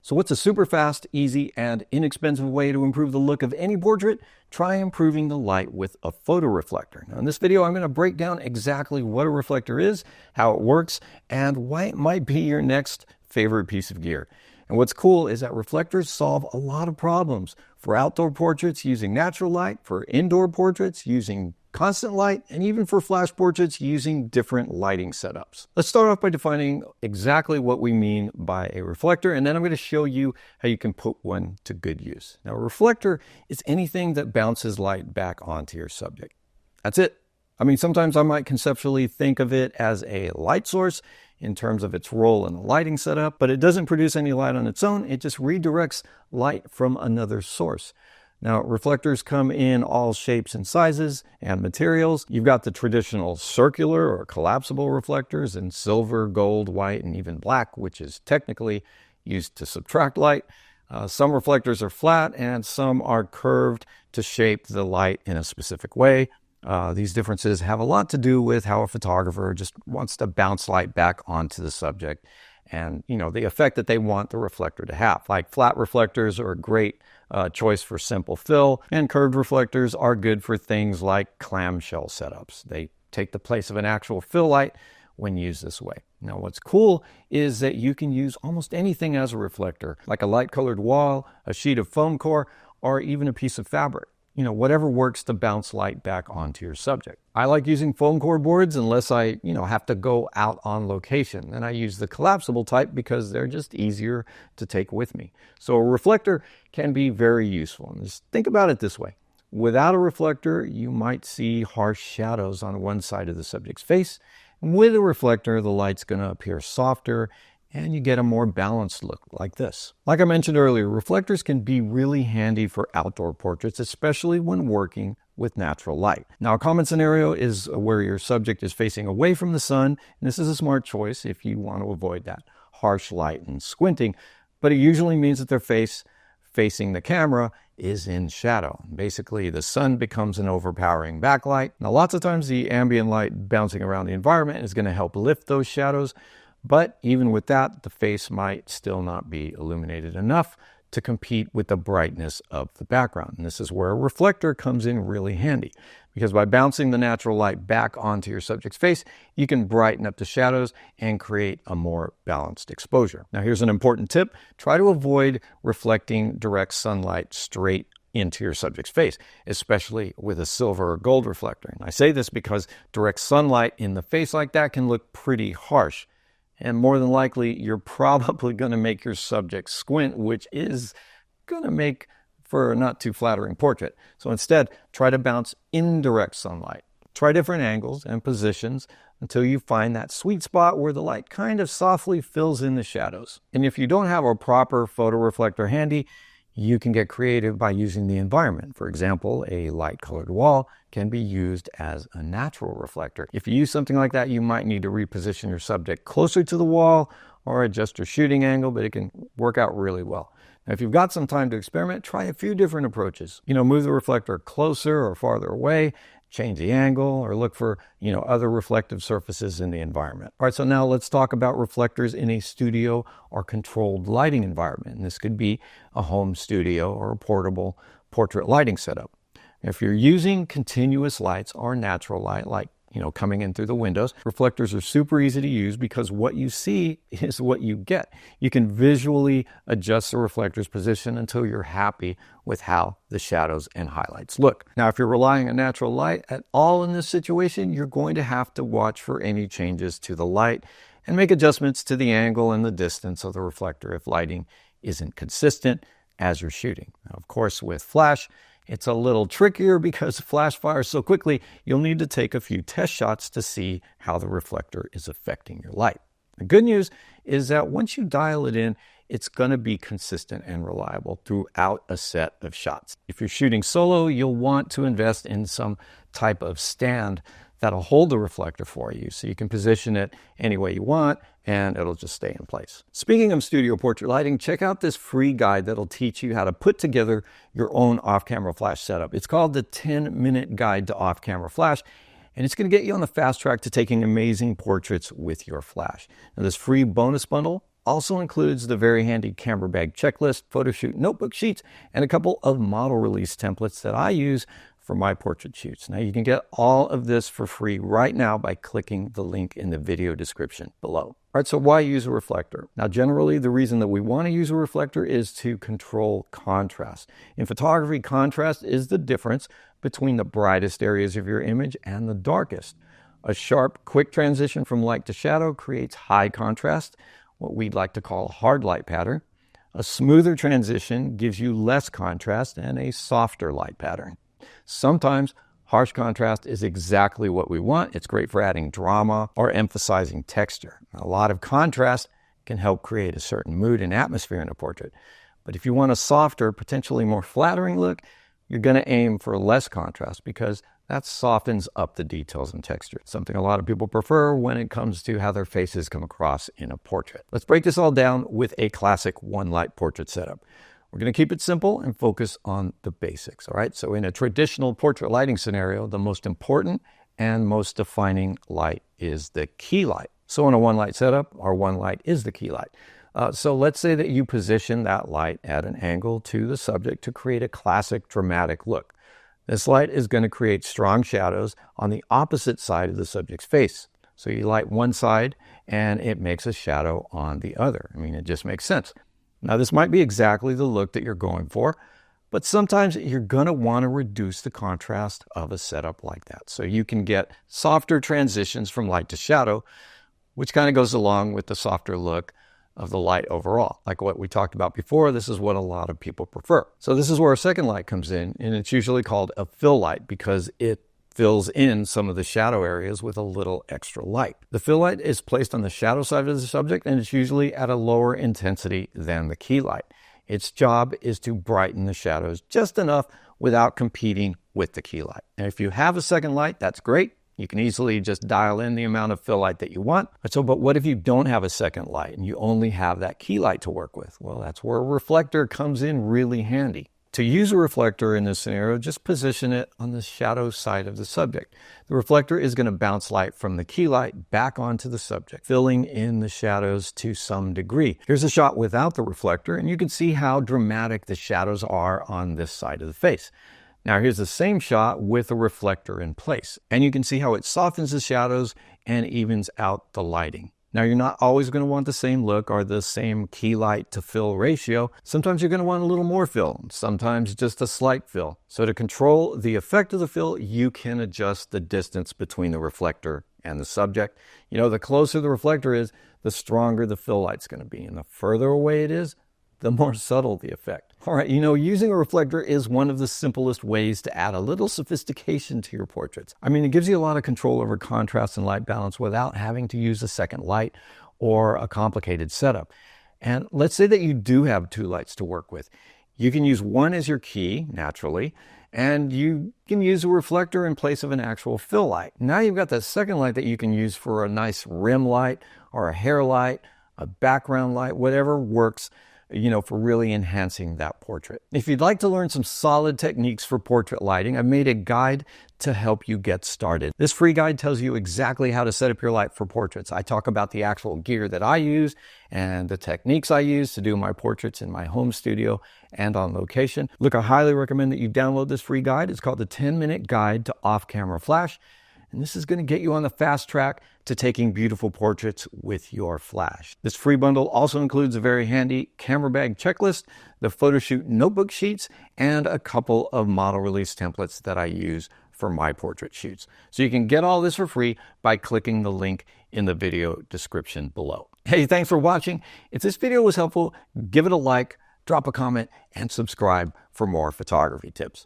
So what's a super fast, easy, and inexpensive way to improve the look of any portrait? Try improving the light with a photoreflector. Now in this video, I'm going to break down exactly what a reflector is, how it works, and why it might be your next favorite piece of gear. And what's cool is that reflectors solve a lot of problems for outdoor portraits using natural light, for indoor portraits using constant light, and even for flash portraits using different lighting setups. Let's start off by defining exactly what we mean by a reflector, and then I'm going to show you how you can put one to good use. Now, a reflector is anything that bounces light back onto your subject. That's it. I mean, sometimes I might conceptually think of it as a light source in terms of its role in the lighting setup, but it doesn't produce any light on its own. It just redirects light from another source. Now, reflectors come in all shapes and sizes and materials. You've got the traditional circular or collapsible reflectors in silver, gold, white, and even black, which is technically used to subtract light. Some reflectors are flat and some are curved to shape the light in a specific way. These differences have a lot to do with how a photographer just wants to bounce light back onto the subject and, the effect that they want the reflector to have. Like flat reflectors are a great choice for simple fill, and curved reflectors are good for things like clamshell setups. They take the place of an actual fill light when used this way. Now, what's cool is that you can use almost anything as a reflector, like a light-colored wall, a sheet of foam core, or even a piece of fabric. Whatever works to bounce light back onto your subject. I like using foam core boards unless I, have to go out on location. And I use the collapsible type because they're just easier to take with me. So a reflector can be very useful. And just think about it this way. Without a reflector, you might see harsh shadows on one side of the subject's face. And with a reflector, the light's going to appear softer and you get a more balanced look like this. Like I mentioned earlier, reflectors can be really handy for outdoor portraits, especially when working with natural light. Now, a common scenario is where your subject is facing away from the sun, and this is a smart choice if you want to avoid that harsh light and squinting, but it usually means that their face facing the camera is in shadow. Basically, the sun becomes an overpowering backlight. Now, lots of times the ambient light bouncing around the environment is going to help lift those shadows, but even with that, the face might still not be illuminated enough to compete with the brightness of the background. And this is where a reflector comes in really handy, because by bouncing the natural light back onto your subject's face, you can brighten up the shadows and create a more balanced exposure. Now, here's an important tip. Try to avoid reflecting direct sunlight straight into your subject's face, especially with a silver or gold reflector. And I say this because direct sunlight in the face like that can look pretty harsh. And more than likely, you're probably going to make your subject squint, which is going to make for a not too flattering portrait. So instead, try to bounce indirect sunlight. Try different angles and positions until you find that sweet spot where the light kind of softly fills in the shadows. And if you don't have a proper photoreflector handy, you can get creative by using the environment. For example, a light-colored wall can be used as a natural reflector. If you use something like that, you might need to reposition your subject closer to the wall or adjust your shooting angle, but it can work out really well. Now, if you've got some time to experiment, try a few different approaches. Move the reflector closer or farther away, change the angle, or look for, other reflective surfaces in the environment. All right, so now let's talk about reflectors in a studio or controlled lighting environment. And this could be a home studio or a portable portrait lighting setup. If you're using continuous lights or natural light, like coming in through the windows, reflectors are super easy to use because what you see is what you get. You can visually adjust the reflector's position until you're happy with how the shadows and highlights look. Now, if you're relying on natural light at all in this situation, you're going to have to watch for any changes to the light and make adjustments to the angle and the distance of the reflector if lighting isn't consistent as you're shooting. Now, of course, with flash, it's a little trickier because flash fires so quickly, you'll need to take a few test shots to see how the reflector is affecting your light. The good news is that once you dial it in, it's going to be consistent and reliable throughout a set of shots. If you're shooting solo, you'll want to invest in some type of stand that'll hold the reflector for you so you can position it any way you want and it'll just stay in place. Speaking of studio portrait lighting, check out this free guide that'll teach you how to put together your own off-camera flash setup. It's called the 10-Minute Guide to Off-Camera Flash, and it's going to get you on the fast track to taking amazing portraits with your flash. Now, this free bonus bundle also includes the very handy camera bag checklist, photo shoot notebook sheets, and a couple of model release templates that I use for my portrait shoots. Now you can get all of this for free right now by clicking the link in the video description below. All right, so why use a reflector? Now, generally, the reason that we want to use a reflector is to control contrast. In photography, contrast is the difference between the brightest areas of your image and the darkest. A sharp, quick transition from light to shadow creates high contrast, what we'd like to call a hard light pattern. A smoother transition gives you less contrast and a softer light pattern. Sometimes harsh contrast is exactly what we want. It's great for adding drama or emphasizing texture. A lot of contrast can help create a certain mood and atmosphere in a portrait. But if you want a softer, potentially more flattering look, you're going to aim for less contrast because that softens up the details and texture. Something a lot of people prefer when it comes to how their faces come across in a portrait. Let's break this all down with a classic one light portrait setup. We're going to keep it simple and focus on the basics, all right? So in a traditional portrait lighting scenario, the most important and most defining light is the key light. So in a one light setup, our one light is the key light. So let's say that you position that light at an angle to the subject to create a classic dramatic look. This light is going to create strong shadows on the opposite side of the subject's face. So you light one side and it makes a shadow on the other. I mean, it just makes sense. Now, this might be exactly the look that you're going for, but sometimes you're going to want to reduce the contrast of a setup like that. So you can get softer transitions from light to shadow, which kind of goes along with the softer look of the light overall. Like what we talked about before, this is what a lot of people prefer. So this is where a second light comes in, and it's usually called a fill light because it fills in some of the shadow areas with a little extra light. The fill light is placed on the shadow side of the subject, and it's usually at a lower intensity than the key light. Its job is to brighten the shadows just enough without competing with the key light. And if you have a second light, that's great. You can easily just dial in the amount of fill light that you want. But what if you don't have a second light and you only have that key light to work with? Well, that's where a reflector comes in really handy. To use a reflector in this scenario, just position it on the shadow side of the subject. The reflector is going to bounce light from the key light back onto the subject, filling in the shadows to some degree. Here's a shot without the reflector, and you can see how dramatic the shadows are on this side of the face. Now here's the same shot with a reflector in place, and you can see how it softens the shadows and evens out the lighting. Now, you're not always going to want the same look or the same key light to fill ratio. Sometimes you're going to want a little more fill, sometimes just a slight fill. So to control the effect of the fill, you can adjust the distance between the reflector and the subject. You know, the closer the reflector is, the stronger the fill light's going to be. And the further away it is, the more subtle the effect. All right, you know, using a reflector is one of the simplest ways to add a little sophistication to your portraits. I mean, it gives you a lot of control over contrast and light balance without having to use a second light or a complicated setup. And let's say that you do have two lights to work with. You can use one as your key, naturally, and you can use a reflector in place of an actual fill light. Now you've got that second light that you can use for a nice rim light or a hair light, a background light, whatever works, you know, for really enhancing that portrait. If you'd like to learn some solid techniques for portrait lighting, I've made a guide to help you get started. This free guide tells you exactly how to set up your light for portraits. I talk about the actual gear that I use and the techniques I use to do my portraits in my home studio and on location. Look, I highly recommend that you download this free guide. It's called the 10-Minute Guide to Off-Camera Flash. And this is going to get you on the fast track to taking beautiful portraits with your flash. This free bundle also includes a very handy camera bag checklist, the photo shoot notebook sheets, and a couple of model release templates that I use for my portrait shoots. So you can get all this for free by clicking the link in the video description below. Hey, thanks for watching. If this video was helpful, give it a like, drop a comment, and subscribe for more photography tips.